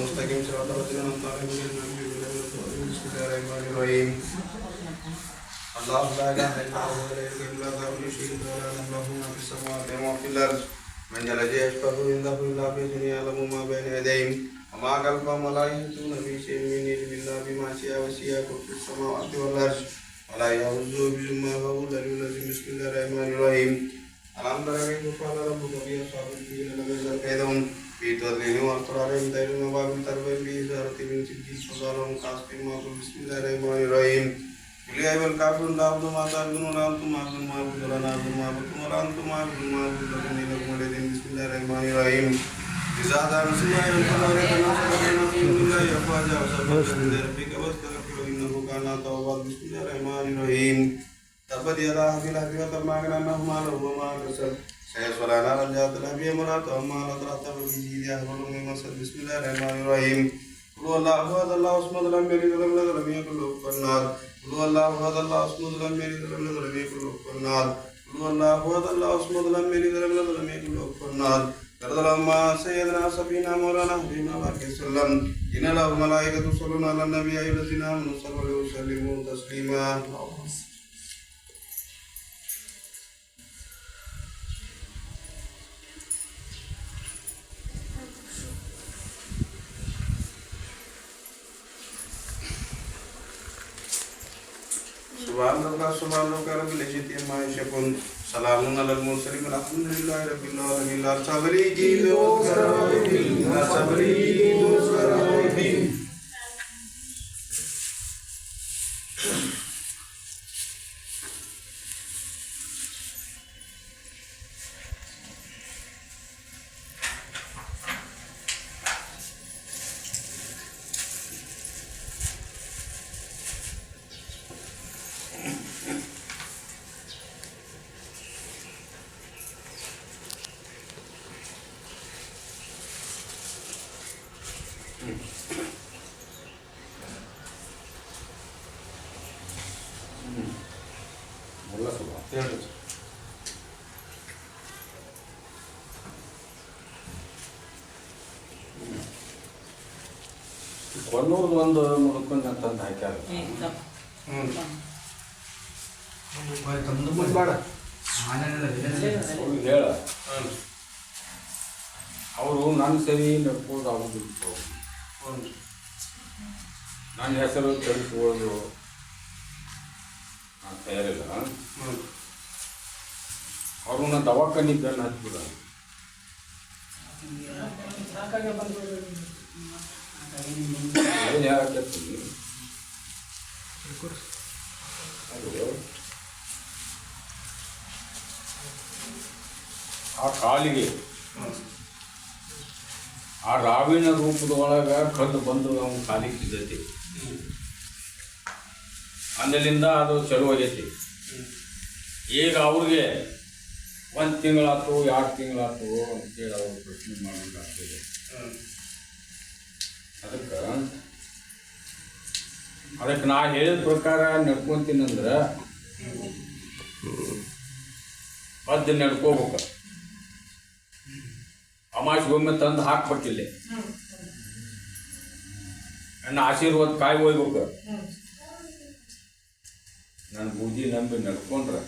المستقيم صراط الذين أنعمت عليهم غير المغضوب عليهم. بسم الله الرحمن الرحيم. الله لا إله إلا هو لا تأخذه سنة ولا نوم له ما في السماوات وما في الأرض من ذا الذي يشفع عنده إلا بإذنه يعلم ما بين يديهم وما خلفهم ولا يحيطون بشيء من علمه إلا بما شاء وسع كرسيه السماوات والأرض ولا يؤوده حفظهما وهو العلي العظيم. بسم الله الرحمن الرحيم. ألم تر كيف فعل ربك بأصحاب الفيل لم يزل كيدهم في تضليل وألقى عليهم طير أبابيل ترميهم بحجارة من سجيل فجعلهم كعصف مأكول. بسم الله الرحمن الرحيم. قل يا أيها الكافرون لا أعبد ما تعبدون ولا أنتم عابدون ما أعبد ولا أنا أعبد ما عبدتم ولا أنتم عابدون ما أعبد لكم دينكم ولي دين. بسم الله الرحمن الرحيم. إذا جاء نصر الله والفتح رأيت الناس يدخلون في دين الله أفواجا فسبح بحمد ربك واستغفره إنه كان توابا. بسم الله الرحمن الرحيم. تبت يدا أبي لهب وتب ما أغنى عنه ماله وما كسب سيصلى نارا ذات لهب وامرأته حمالة الحطب في جيدها حبل من مسد. بسم الله الرحمن الرحيم. قل هو الله أحد الله الصمد لم يلد ولم يولد ولم يكن له كفوا أحد. قل هو الله أحد الله الصمد لم يلد ولم يولد ولم يكن له كفوا أحد. قل هو الله أحد الله الصمد لم يلد ولم يولد ولم يكن له كفوا أحد. قد لما سيدنا سفينا مولانا حبيبنا بارك وسلم إن الله وملائكته يصلون على النبي يا أيها الذين آمنوا صلوا عليه وسلموا تسليما. Subhanallah rabbil izzati amma yasifun salamun alal mursalin walhamdulillahi rabbil alamin. La sabri jidu sarabin la sabri jidu sarabin. ಕೊನ್ನೂರ್ದು ಒಂದು ಮುಡ್ಕೊಂಡು ತಂದು ಹಾಕ್ಯಾರ. ಹೇಳ ಅವರು ನನ್ನ ಸರಿ ನಡ್ಕೊಂಡು ಆಗೋದಿತ್ತು. ನನ್ನ ಹೆಸರು ತಿಳಿಸ್ಕೊಳ್ಳೋದು ನಾನು ತಯಾರಿಲ್ಲ. ಅವರು ನನ್ನ ದವಾಖಾನೆ ಬೆನ್ನು ಹಚ್ಬಿಡ ಏನು ಹೇಳಕತ್ತೀನಿ. ಆ ಕಾಲಿಗೆ ಆ ರಾವಿನ ರೂಪದೊಳಗೆ ಕದ್ದು ಬಂದು ಅವ್ನು ಕಾಲಿಗೆ ಸಿಗೈತಿ. ಅಂದಲಿಂದ ಅದು ಚಲೋ ಆಗೈತಿ. ಈಗ ಅವ್ರಿಗೆ 1 ತಿಂಗಳಾಯ್ತು 2 ತಿಂಗಳಾಯ್ತು ಅಂತೇಳಿ ಅವ್ರು ಪ್ರಶ್ನೆ ಮಾಡೋಕ್ಕಾಗ್ತದೆ. ಅದಕ್ಕೆ ನಾ ಹೇಳಿದ ಪ್ರಕಾರ ನಡ್ಕೊತೀನಂದ್ರೆ ಅದು ನಡ್ಕೋಬೇಕು. ಅಮಾವಾಸ್ಯೆಗೊಮ್ಮೆ ತಂದು ಹಾಕ್ಬೇಕಿಲ್ಲ. ನನ್ನ ಆಶೀರ್ವಾದ ಕಾಯಿ ಹೋಗ್ಬೇಕು. ನನ್ನ ಬೂದಿ ನಂಬಿ ನಡ್ಕೊಂಡ್ರೆ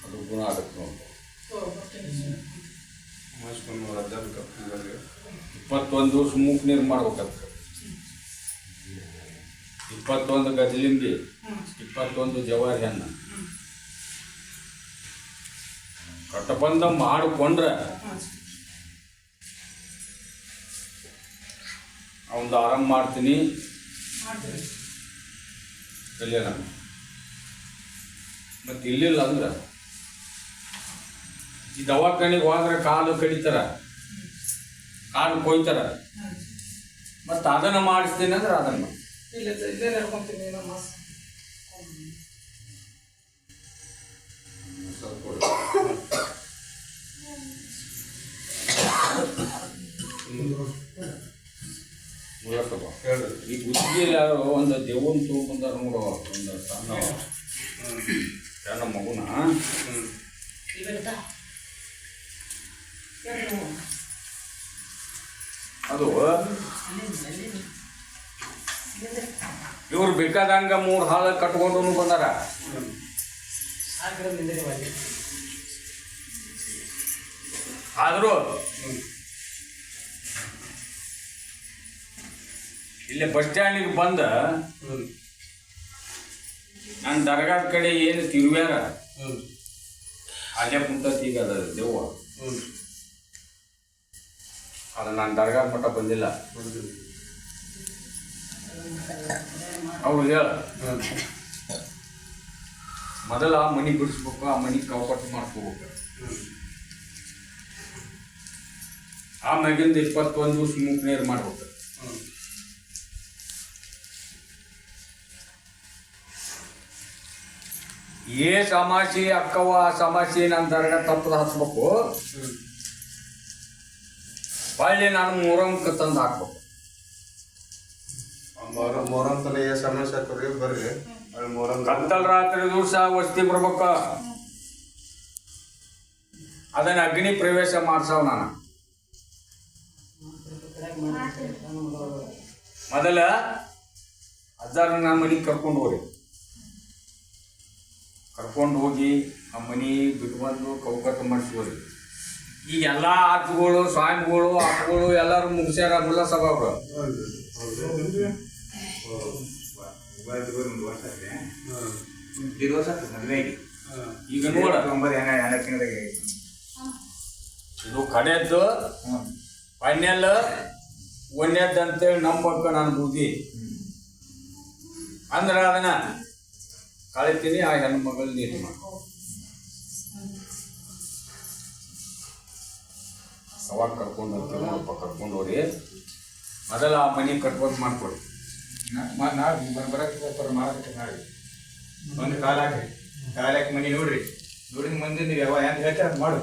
ಅದು ಗುಣ ಆಗತ್ತೆ ನೋಡಿ. 21 ದಿವಸ ಮೂಕ್ ನೀರು ಮಾಡ್ಬೇಕಂತ. 21 ಗಜಲಿಂಬಿ 21 ಜವಾರಿ ಹಣ್ಣು ಕಟ್ಟಬಂಧ ಮಾಡಿಕೊಂಡ್ರೆ ಅವನು ಆರಾಮ ಮಾಡ್ತೀನಿ ಕಲ್ಯಾಣ. ಮತ್ತು ಇಲ್ಲಿಲ್ಲ ಅಂದ್ರೆ ಈ ದವಾಖಾನೆಗೆ ಹೋದ್ರೆ ಕಾಲು ಕಡಿತಾರ, ಕಾಲು ಕೊಯ್ತಾರ. ಮತ್ತು ಅದನ್ನು ಮಾಡಿಸ್ತೀನಿ ಅಂದ್ರೆ ಅದನ್ನು ಈ ಬುದ್ಧಿಯಲ್ಲಿ ಯಾರೋ ಒಂದು ದೇವನ್ ತೊಗೊಂಬಂದಾರ ನೋಡೋ ಒಂದು ಸಣ್ಣ ಮಗುನ. ಅದು ಇವ್ರು ಬೇಕಾದಂಗ 3 ಹಾಳು ಕಟ್ಕೊಂಡು ಬಂದಾರ. ಆದರೂ ಇಲ್ಲಿ ಬಸ್ ಸ್ಟ್ಯಾಂಡಿಗೆ ಬಂದ ನನ್ನ ದರ್ಗಾದ ಕಡೆ ಏನು ತಿರುವ್ಯಾರ ಅಲ್ಲೇ ಕುಂತತಿ. ಈಗ ಅದ ದೆವ್ವ ಅದು ನಾನು ದರ್ಗಾದ ಮಟ್ಟ ಬಂದಿಲ್ಲ. ಅವ್ರು ಹೇಳ ಮೊದಲ ಆ ಮನೆ ಬಿಡಿಸ್ಬೇಕು, ಆ ಮನೆ ಕವಕಟ್ಟು ಮಾಡ್ಕೋಬೇಕು. ಆಮ್ಯಾಗಿಂದ 21 ದಿವಸ ಮೂಕ್ ನೀರು ಮಾಡ್ಬೇಕು. ಏ ಸಮಾಸಿ ಅಕ್ಕವ ಸಮಾಸಿ ನನ್ನ ದರ್ಗ ತಪ್ಪದ ಹಚ್ಬೇಕು, ಹೊಳ್ಳಿ ನಾನು ಮೂರಂಕ ತಂದು ಹಾಕ್ಬೇಕು. ಮೊಹರಂ ತಲೆ ಸಮಸ್ಯೆ ಹಾಕೋರಿ ಬರ್ರಿ. ಮೊಹರಂ ಕತ್ತಲ್ ರಾತ್ರಿ ದಿವಸ ವಸ್ತಿ ಬರ್ಬೇಕ. ಅದನ್ನ ಅಗ್ನಿ ಪ್ರವೇಶ ಮಾಡ್ಸವ್ ನಾನು. ಮೊದಲ ಅಜ್ಜಾರ ನನ್ನ ಮನೆಗೆ ಕರ್ಕೊಂಡು ಹೋಗಿ ಆ ಮನೆ ಬಿಟ್ಬಂದು ಕೌಕಟ್ಟು ಮಾಡಿಸ್ಬೋರಿ. ಈಗ ಎಲ್ಲ ಆತ್ಗಳು ಸ್ವಾಮಿಗಳು ಆತ್ಗಳು ಎಲ್ಲರೂ ಮುಗಿಸ್ಯಾರ. ಮುಲ್ಲ ಸಭಾವ್ರು ಈಗ ನೋಡ ಇದು ಕಡೆದ್ದು ಪನ್ನೆಲ್ಲ ಒಂದೇದ್ದು ಅಂತೇಳಿ ನಂಬಕ್ಕ ನಾನು ಬುದ್ಧಿ ಅಂದ್ರೆ ಅದನ್ನ ಕಳಿತೀನಿ. ಆ ಹೆಣ್ಣು ಮಗಳು ನೀರು ಮಾಡಿ ಅವಾಗ ಕರ್ಕೊಂಡು ಹೋಗಿ ಮೊದಲ ಆ ಮನೆ ಕಟ್ಬೋದು ಮಾಡ್ಕೊಡಿ. ಬರಕ್ಕೆ ಮಾರಾಟ ಮಾಡಿ ಒಂದು ಕಾಲಾಕಿ ಮನೆ ನೋಡ್ರಿ. ನೋಡಿದ ಮಂದಿ ನೀವು ಯಾವ ಹೆಂಗೆ ಹೇಳ್ತಾರೆ ಅದು ಮಾಡು.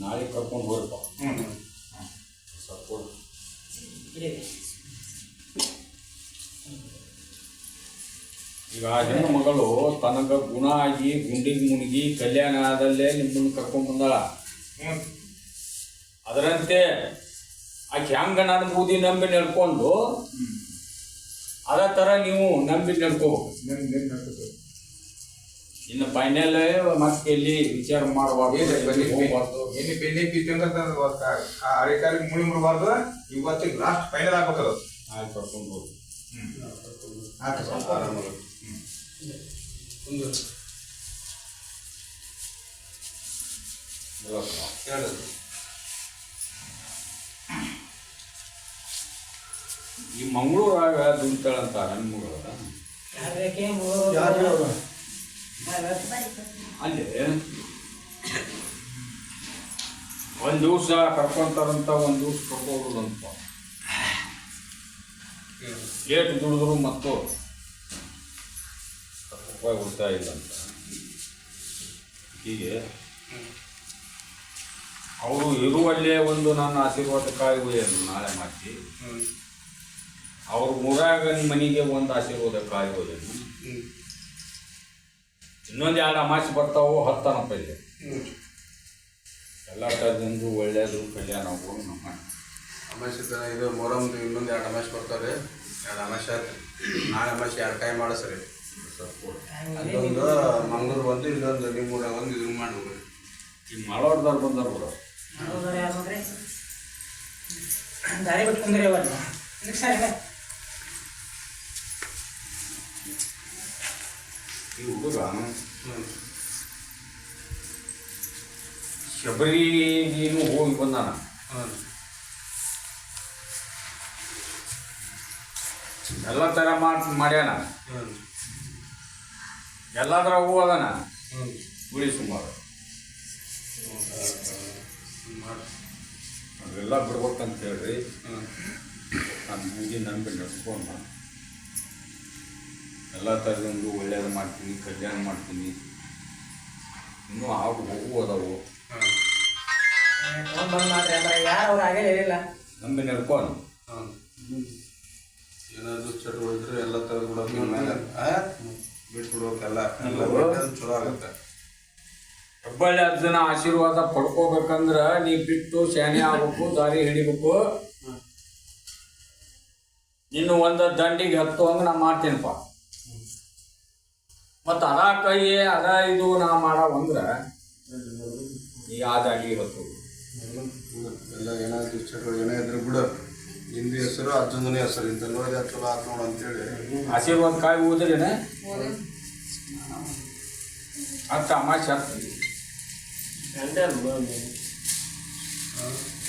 ನಾಳೆ ಕರ್ಕೊಂಡು ಹೋಗ್ರಪ್ಪ. ಈಗ ಆ ಹೆಣ್ಣು ಮಗಳು ತನಗ ಗುಣ ಆಗಿ ಗುಂಡಿಗೆ ಮುಳುಗಿ ಕಲ್ಯಾಣದಲ್ಲೇ ನಿಮ್ಮನ್ನು ಕರ್ಕೊಂಡು ಬಂದಾಳ. ಅದರಂತೆ ಆಕೆ ಹೆಂಗ ನನ್ನ ಬೂದಿ ನಂಬಿ ನಡ್ಕೊಂಡು ಅದೇ ಥರ ನೀವು ನಂಬಿ ನಡ್ಕೋಬೇಕು. ಇನ್ನು ಫೈನಲ್ ಮತ್ತೆ ಎಲ್ಲಿ ವಿಚಾರ ಮಾಡಬಾರ್ದು. ಎಣ್ಣೆ ಬೆಣ್ಣೆ ಬಿತ್ತಂದ್ರೆ ಹಳೆ ಕಾಲಿಗೆ ಮುಳಿ ಮುಡಬಾರ್ದು. ಇವತ್ತಿಗೆ ಲಾಸ್ಟ್ ಫೈನಲ್ ಆಗ್ಬೇಕದು. ಆಯ್ತು ಕರ್ಕೊಂಡು ಹೋಗಿ. ಈ ಮಂಗಳೂರಾಗ ದುಂತಾಳಂತ ಹೆಣ್ಮಗಳು ಅಲ್ಲಿ ಒಂದು ದಿವಸ ಕರ್ಕೊಂತಾರಂತ, ಒಂದು ದಿವಸ ಕರ್ಕೋದಂತ. ಏಟು ದುಡಿದ್ರು ಮತ್ತು ರೂಪಾಯಿ ಉಳಿತಾಯ ಇಲ್ಲಂತ. ಹೀಗೆ ಅವರು ಇರುವಲ್ಲೇ ಒಂದು ನನ್ನ ಆಶೀರ್ವಾದ ಕಾಯುವುದು ನಾಳೆ ಮಾಡಿ ಅವ್ರ ಊರಾಗ ಮನೆಗೆ ಒಂದು ಆಶೀರ್ವಾದ ಕಾಯುವುದೇನು. ಇನ್ನೊಂದು 2 ಅಮಾಸೆ ಬರ್ತಾವು 10 ಅನಪ್ಪ ಇಲ್ಲಿ. ಎಲ್ಲ ಥರದಿಂದ ಒಳ್ಳೆಯದು ಕಲ್ಯಾಣ ಹೋಗಿ ನಮ್ಮ ಅಮಾಸೆ ಇದು ಮೊಹರಂದು ಇನ್ನೊಂದು 2 ಅಮಾಸೆ ಬರ್ತಾರೆ. 2 ಅಮಾಸೆ ಆಯ್ತು. ನಾಳೆ ಅಮಾಸೆ 2 ಟೈಮ್ ಮಾಡಿಸ್ರಿ. ಅದೊಂದು ಮಂಗಳೂರು ಬಂದು ಇಲ್ಲೊಂದು ನಿಮ್ಮೂರಾಗ ಒಂದು ಇದನ್ನು ಮಾಡ್ಬೇಕು. ಈಗ ಮಾಡೋರ್ದಾರು ಬಂದಾರ ಬಿಡ. ದಾರಿ ಬಿಟ್ಕೊಂಡ್ರಿ ಈ ಹುಡುಗ ಶಬರಿಗೇನು ಹೋಗಿ ಬಂದಾನ. ಎಲ್ಲ ಥರ ಮಾಡ್ಯಾನ. ಎಲ್ಲದ್ರಾಗೂ ಅದಾನ ಗುಳಿ ಸುಮಾರು. ಅವೆಲ್ಲ ಬಿಡ್ಬೇಕಂತ ಹೇಳ್ರಿ. ನಾನು ಬೂದಿ ನಂಬಿ ನಡ್ಸ್ಕೊಂಡು ಎಲ್ಲ ಥರದೊಂದು ಒಳ್ಳೇದು ಮಾಡ್ತೀನಿ, ಕಲ್ಯಾಣ ಮಾಡ್ತೀನಿ. ಇನ್ನೂ ಆಗು ಹೋಗು ಅದಾವು. ಯಾರು ಆಗೇ ಹೇಳಿಲ್ಲ ನಂಬಿ ನಡ್ಕೊಂಡು ಏನಾದ್ರು ಚಟುವಟಿಕೆ ಎಲ್ಲ ಥರದ ಬಿಡೋದು ಮೇಲೆ ಬಿಟ್ಬಿಡ್ಬೇಕೆಲ್ಲ. ಎಲ್ಲ ಚಲೋ ಆಗುತ್ತೆ. ಹೆಬ್ಬಳ್ಳಿ ಅಜ್ಜನ ಆಶೀರ್ವಾದ ಪಡ್ಕೋಬೇಕಂದ್ರ ನೀ ಬಿಟ್ಟು ಶಾನೆ ಆಗ್ಬೇಕು, ದಾರಿ ಹಿಡಿಬೇಕು. ಇನ್ನು ಒಂದು ದಂಡಿಗೆ ಹತ್ತು ಹಂಗೆ ನಾ ಮಾಡ್ತೀನಪ್ಪ. ಮತ್ತು ಅದ ಕೈ ಅದ ಇದು ನಾ ಮಾಡವಂದ್ರೆ ಈಗ ಆ ದಂಡಿಗೆ ಹತ್ತು ಎಲ್ಲ ಏನಾದ್ರು ದುಶ್ಚಟಗಳು ಏನೇ ಇದ್ರು ಬಿಡು. ಹಿಂದಿ ಹೆಸರು ಅರ್ಜುನನೇ ಹೆಸರು ಇಂಥ ನೋಡಿ ಚಲೋ ಆತ್ ನೋಡು ಅಂತೇಳಿ ಆಶೀರ್ವಾದ ಕಾಯಿ ಊದ್ರೇನೆ ಅತ್ತ ಅಮಾಶೆ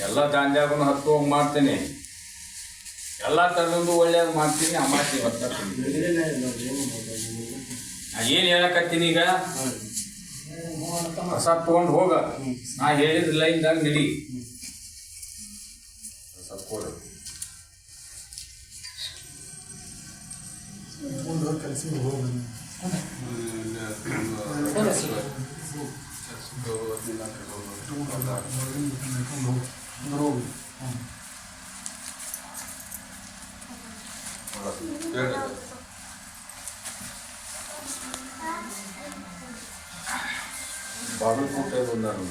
ಎಲ್ಲ ದಾಂಡ್ಯಾಗೂ ಹತ್ತು ಹೋಗಿ ಮಾಡ್ತೀನಿ. ಎಲ್ಲ ಥರದ್ದು ಒಳ್ಳೇದು ಮಾಡ್ತೀನಿ. ಅಮಾಶೆ ಹೊತ್ತೀನಿ. ಏನು ಹೇಳಕತ್ತೀನಿ ಈಗ, ಹೊಸ ತೊಗೊಂಡು ಹೋಗ. ನಾ ಹೇಳಿದ ಲೈನ್ದಾಗ ನಡಿ. ಹೊಸ ಕೊಡು. ಬಾಗಲಕೋಟೆ ಬಂದರು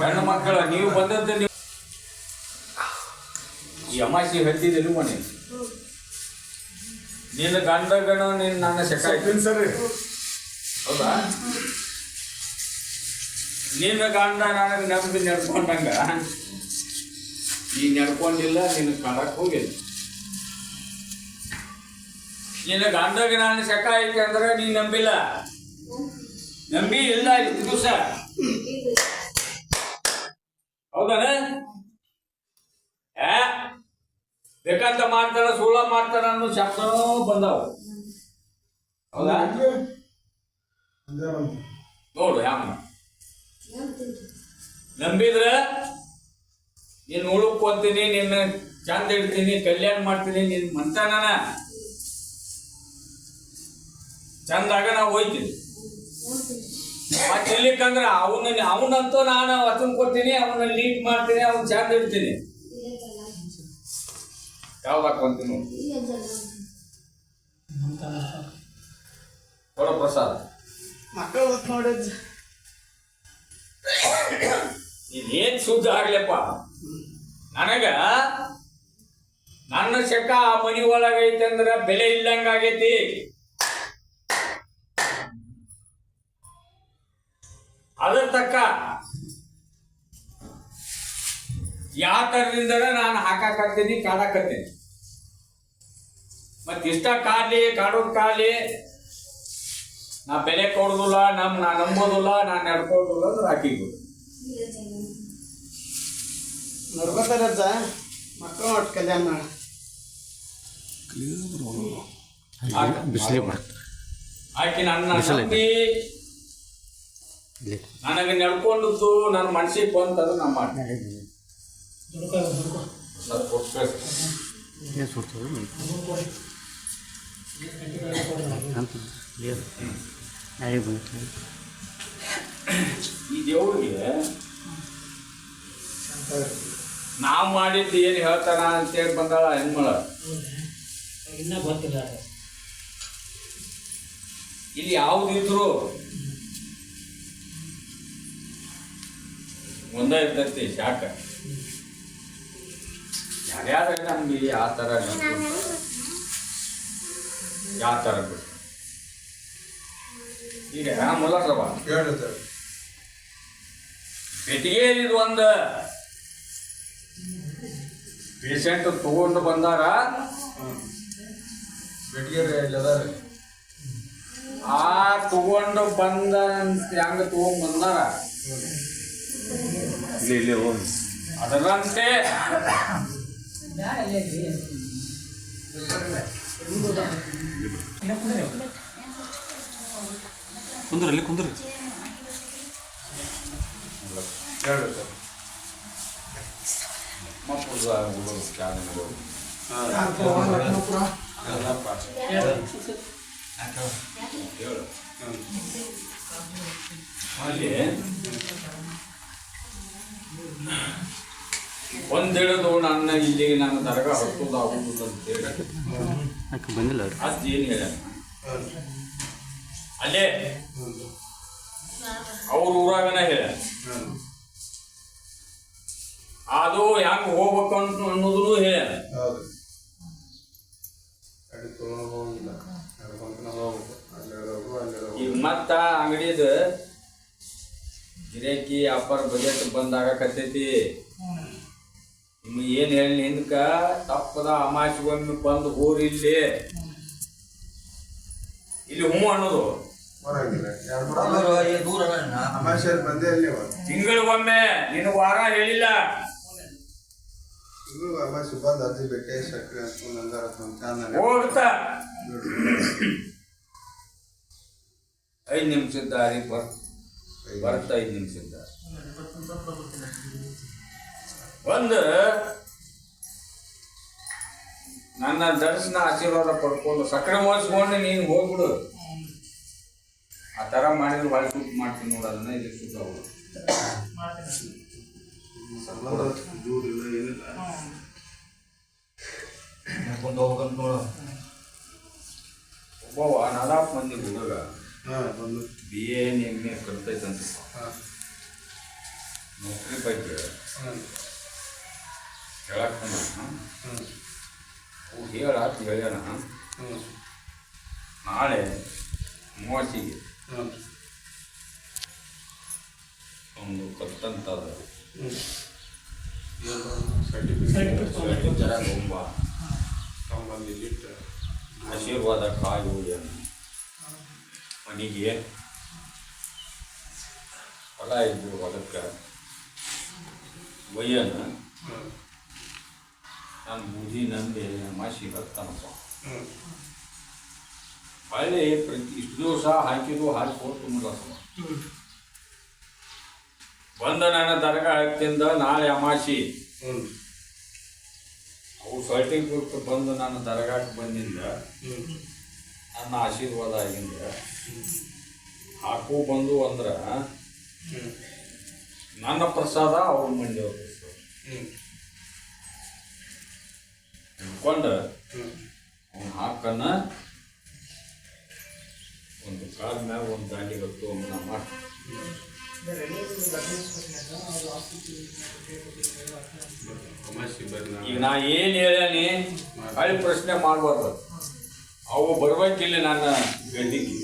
ಹೆಣ್ಣು ಮಕ್ಕಳ ನೀವು ಬಂದದ್ದು ನೀವು ಈ ಅಮಾಸಿ ಹತ್ತಿದ್ರು ಮನೆ ನಿನ್ನ ಗಂಡಗಣ ನೀನು ನನ್ನ ಸೆಕ ಸರಿ ಹೌದಾ? ನಿನ್ನ ಗಂಡ ನನಗೆ ನಂಬಿ ನಡ್ಕೊಂಡಂಗ ನೀ ನಡ್ಕೊಂಡಿಲ್ಲ, ನಿನ್ನ ಕಾಡಕ್ಕೆ ಹೋಗಿಲ್ಲ. ನಿನ್ನ ಗಂಡಗೆ ನಾನು ಸೆಕ ಐತೆ ಅಂದ್ರೆ ನೀ ನಂಬಿಲ್ಲ, ನಂಬಿ ಇಲ್ಲ ಇಷ್ಟು ದಿವಸ. ಹೌದಾನ? ಬೇಕಂತ ಮಾಡ್ತಾರ, ಸುಳ್ಳ ಮಾಡ್ತಾರ ಅನ್ನೋ ಶಬ್ದ ಬಂದಾವ. ಹೌದಾ? ನೋಡು ಹ್ಯಾಂಗ ನಂಬಿದ್ರೆ ನೀನು ಉಳುಕೊಂತೀನಿ, ನಿನ್ನ ಚಂದ ಇಡ್ತೀನಿ, ಕಲ್ಯಾಣ ಮಾಡ್ತೀನಿ, ನಿನ್ನ ಮಂತಾನ ಚಂದಾಗ ನಾವು ಹೋಯ್ತೀನಿ. ಮತ್ತೆ ಇರ್ಲಿಕ್ಕಂದ್ರೆ ಅವನಂತೂ ನಾನು ವಚನ ಕೊಡ್ತೀನಿ, ಅವನ್ನ ಲೀಡ್ ಮಾಡ್ತೀನಿ, ಅವನ್ ಚಂದ ಇಡ್ತೀನಿ. ಯಾವ್ದಾಕೊಂತೀನಿ ಕೊಡ ಪ್ರಸಾದ ಮಕ್ಕಳು ನೋಡಿದ್ ಇದೇನ್ ಶುದ್ಧ ಆಗ್ಲಪ್ಪ. ನನಗ ನನ್ನ ಶಕ ಆ ಮನಿ ಒಳಗೈತೆ ಅಂದ್ರ ಬೆಲೆ ಇಲ್ಲಂಗ ಆಗೈತಿ. ಅದ್ರ ತಕ್ಕ ಯಾವ ಥರದಿಂದ ನಾನು ಹಾಕಾಕತ್ತೀನಿ, ಕಾಡಾಕತ್ತೀನಿ. ಮತ್ತೆ ಇಷ್ಟ ಕಾಡ್ಲಿ ಕಾಡೋದು ಕಾಡ್ಲಿ ನಾ ಬೆಲೆ ಕೊಡೋದಿಲ್ಲ, ನಾ ನಂಬೋದಿಲ್ಲ, ನಾನು ನಡ್ಕೊಳ್ಳೋದಿಲ್ಲ ಅಂದ್ರೆ ಹಾಕಿಗಳು ನೋಡ್ಕೊತಾರಜ್ಜ ಮಕ್ಕಳು ಒಟ್ಟು ಕಲ್ಯಾಣ ಮಾಡ ಆಕೆ ನನ್ನ ನಂಬಿ ನನಗೆ ನಡ್ಕೊಂಡದ್ದು ನನ್ನ ಮನ್ಸಿಗೆ ಬಂತಂದ್ರೆ ನಾ ಮಾಡ್ತೀನಿ. ಈ ದೇವ್ರಿಗೆ ನಾವು ಮಾಡಿದ್ದು ಏನು ಹೇಳ್ತಾನ ಅಂತೇಳಿ ಬಂದಾಳ ಹೆಣ್ಮಳ. ಇನ್ನ ಗೊತ್ತಿಲ್ಲ ಇಲ್ಲಿ ಯಾವುದಿದ್ರು ಮುಂದೆ ಇರ್ತೈತಿ ಶಾಖ. ಯಾರ್ಯಾರ ನಮ್ಗೆ ಆ ಥರ ಯಾವ ಥರ ಈಗ ಮುಲ್ಲಸಭ ಹೇಳ್ತಾರೆ ಪೆಟ್ಟಿಗೆಯಲ್ಲಿ ಒಂದು ಪೇಷಂಟ್ ತಗೊಂಡು ಬಂದಾರ. ಬೆಟ್ಟಿಗೆ ಇಲ್ಲದಾರ ಆ ತಗೊಂಡು ಬಂದ ಹೆಂಗ ತಗೊಂಡ್ ಬಂದಾರ ಅದರಂತೆ ಕುಂದ್ರಲ್ಲಿ ಕುಂದ್ರಿ ಹೇಳ್ತಾರೆ ಅಲ್ಲಿ ಒಂದಿಡದು ನನ್ನ ಇಲ್ಲಿ ನನ್ನ ದರ್ಗ ಹತ್ತೋದಾಗುವುದು ಅಂತೇಳಿ ಬಂದಿಲ್ಲ ಅದ್ ಏನು ಹೇಳ ಅಲ್ಲೇ ಅವ್ರ ಊರಾಗನ ಹೇಳ ಅದು ಹೆಂಗೆ ಹೋಗ್ಬೇಕು ಅನ್ನೋದನ್ನು ಹೇಳ. ಹೌದು ಅಡಿ ತೊಗೊಂಡು ಹೋಗಿಲ್ಲ ನಡ್ಕೊಂತ ಹೋಗ್ಬೇಕು ಅಲ್ಲಿ ಈಗ ಮತ್ತ ಅಂಗಡಿದ ಗಿರಾಕಿ ವ್ಯಾಪಾರ ಬಜೆಟ್ ಬಂದಾಗಕತ್ತೈತಿ. ನಿಮ್ಗೆ ಏನು ಹೇಳಿ ಹಿಂದಕ್ಕ ತಪ್ಪದ ಅಮಾಸಿಗೊಮ್ಮೆ ಬಂದು ಹೋರಿ ಇಲ್ಲಿ ಹ್ಞೂ ಅನ್ನೋದು ಹೊರಗಿಲ್ಲ ಅಮಾಶೆ ಬಂದೇ ಅಲ್ಲಿ ತಿಂಗಳಿಗೊಮ್ಮೆ ನಿನ್ನ ವಾರ ಹೇಳಿಲ್ಲ. ಇನ್ನು ಅಮಾಶೆ ಬಂದು ಅರ್ಜಿ ಬೆಟ್ಟೆ ಸಕ್ರೆ ಅನ್ಕೊಂಡು ಅಂದಾರ ಹೋಗ್ತಾ 5 ನಿಮಿಷದ ದಾರಿ ಬರ್ತಾ 5 ನಿಮಿಷದ ಬಂದು ನನ್ನ ದರ್ಶನ ಆಶೀರ್ವಾದ ಪಡ್ಕೊಂಡು ಸಕ್ಕರೆ ಮೋಸ್ಕೊಂಡು ನೀನು ಹೋಗ್ಬಿಡು. ಆ ಥರ ಮಾಡಿದ್ರೆ ಭಾಳ ಸೂಟ್ ಮಾಡ್ತೀನಿ ನೋಡು. ಅದನ್ನ ಇಲ್ಲಿ ಸುತ್ತ ಹೋಗು ದೂರಿಲ್ಲ ಏನಿಲ್ಲ ಒಬ್ಬವ 4 ಮಂದಿ ಹುಡುಗ ಬಂದು BA MA ಕಲ್ತೈತಂತ ನೌಕರಿ ಬಗ್ಗೆ ಹೇಳಕ್ಕ ಹೇಳಾತ್ ಹೇಳ್ಯಾನ. ನಾಳೆ 30ಗೆ ಒಂದು ಕತ್ತಂತದ ಸರ್ಟಿಫಿಕೇಟ್ ತುಂಬ ಆಶೀರ್ವಾದ ಕಾಯಿ ಮನೆಗೆ ಹೊಲ ಇದ್ದು ಹೊಲಕ್ಕೆ ಒಯ್ಯನ ನಾನು ಬೂದಿ ನಂಬಿ ಮಾಸಿ ಬರ್ತಾನಪ್ಪ. ಹೊಳ್ಳಿ ಇಷ್ಟು ದಿವಸ ಹಾಕಿದ್ದು ಹಾಕಿಕೊಟ್ಟು ಮುಗಿಸ್ತಾವ. ಬಂದ ನನ್ನ ದರ್ಗಾ ಹಾಕಿಂದ ನಾಳೆ ಅಮಾಸಿ ಅವು ಸರ್ಟಿಫಿಕೇಟ್ ಬಂದು ನನ್ನ ದರ್ಗಾಕ್ಕೆ ಬಂದಿಂದ ನನ್ನ ಆಶೀರ್ವಾದ ಆಗಿಂದ ಹಾಕು ಬಂದು ಅಂದ್ರೆ ನನ್ನ ಪ್ರಸಾದ ಅವ್ರ ಮಂದಿ ಅವ್ರ ಹಿಡ್ಕೊಂಡು ಅವನ ಹಾಕನ್ನ ಒಂದು ಕಾಲ ಮ್ಯಾಗ ಒಂದು ದಾಂಡಿ ಗೊತ್ತು ಅವನ್ನ ಮಾಡಿ ಈಗ ನಾ ಏನು ಹೇಳೀನಿ ಅಲ್ಲಿ ಪ್ರಶ್ನೆ ಮಾಡಬಾರ್ದು. ಅವು ಬರ್ಬೇಕಿಲ್ಲ ನನ್ನ ಗದ್ದಿಗೆ.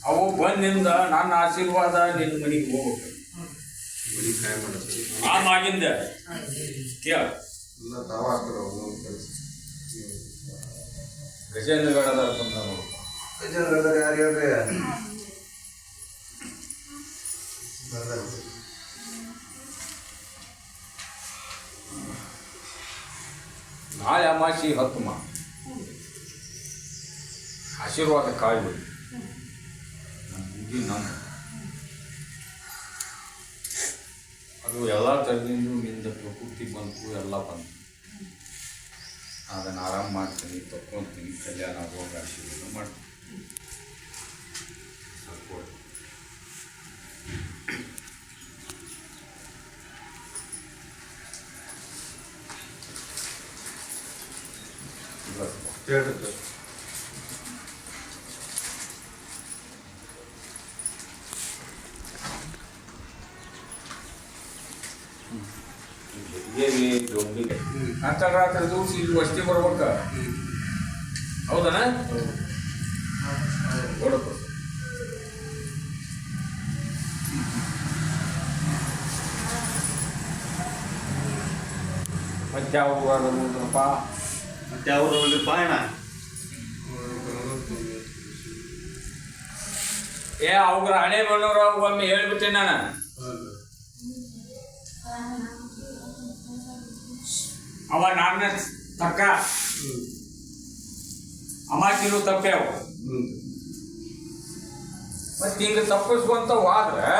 ಅವು ಬಂದಿಂದ ನನ್ನ ಆಶೀರ್ವಾದ ನಿನ್ನ ಮನೆಗೆ ಹೋಗ್ಬೇಕು. ಆಗಿಂದ ಕೇಳ ಗಜೇಂದ್ರಗಡದ ಗಜೇಂದ್ರಗಡ ಯಾರು ಹೇಳ್ರಿ? ನಾಳೆ ಅಮಾಸಿ 10 ಆಶೀರ್ವಾದ ಕಾಯ್ದು ನಮ್ಮ ಅದು ಎಲ್ಲ ಥರದಿಂದ ನಿಂದ ಪ್ರಕೃತಿ ಬಂತು ಎಲ್ಲ ಬಂತು. ಅದನ್ನು ಆರಾಮ ಮಾಡ್ತೀನಿ, ತಕ್ಕೊತೀನಿ, ಕಲ್ಯಾಣ ಆಗುವಾಗ ಆಶೀರ್ವಾದ ಮಾಡ್ತೀನಿ. ಹೇಳ್ರಿ ಅಂತ ರಾತ್ರಿ ದಿವಸ ಇಲ್ಲಿ ವಸ್ತಿ ಬರ್ಬೇಕ. ಹೌದನ ಕೊಡಪ್ಪ. ಮತ್ತೆ ಯಾವ ಊರಪ್ಪ? ಮತ್ತೆ ಅವರು ಪಾಯಣ ಅವ್ರ ಹಣೆ ಬಣ್ಣವ್ರ ಒಮ್ಮೆ ಹೇಳ್ಬಿಟ್ಟೆ ನಾನು. ಅವ ನನ್ನ ತಕ್ಕ ಅಮಾಕಿನೂ ತಪ್ಪೆ ಅವ. ಮತ್ತೆ ಹಿಂಗೆ ತಪ್ಪಿಸ್ಕೊಂತವ ಆದ್ರೆ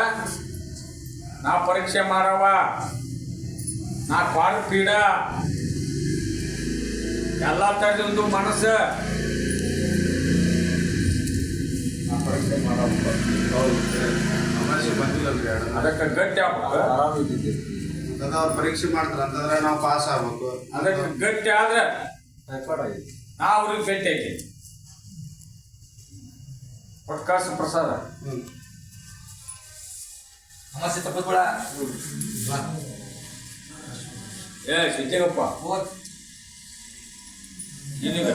ನಾ ಪರೀಕ್ಷೆ ಮಾಡವ, ನಾ ಪಾಲ್ ಪೀಡ ಎಲ್ಲ ಥರದ್ದು ಮನಸ್ಸು ನಾ ಪರೀಕ್ಷೆ ಮಾಡವ. ಅದಕ್ಕೆ ಗಟ್ಟಿ ಆಗ್ಬೇಕು. ಅವ್ರು ಪರೀಕ್ಷೆ ಮಾಡ್ತಾರೆ ಅಂತಂದ್ರೆ ನಾವು ಪಾಸ್ ಆಗ್ಬೇಕು. ಅದಕ್ಕೆ ಗಟ್ಟಿ ಆದ್ರೆ ನಾ ಅವ್ರಿಗೆ ಗಟ್ಟಿ ಹಾಕಿ ಪಟ್ಕಾಸು ಪ್ರಸಾದ ಅಮಾಸೆ ತಪ್ಪದ ಏ ಸಿದ್ದಗಪ್ಪ ಇದೀಗ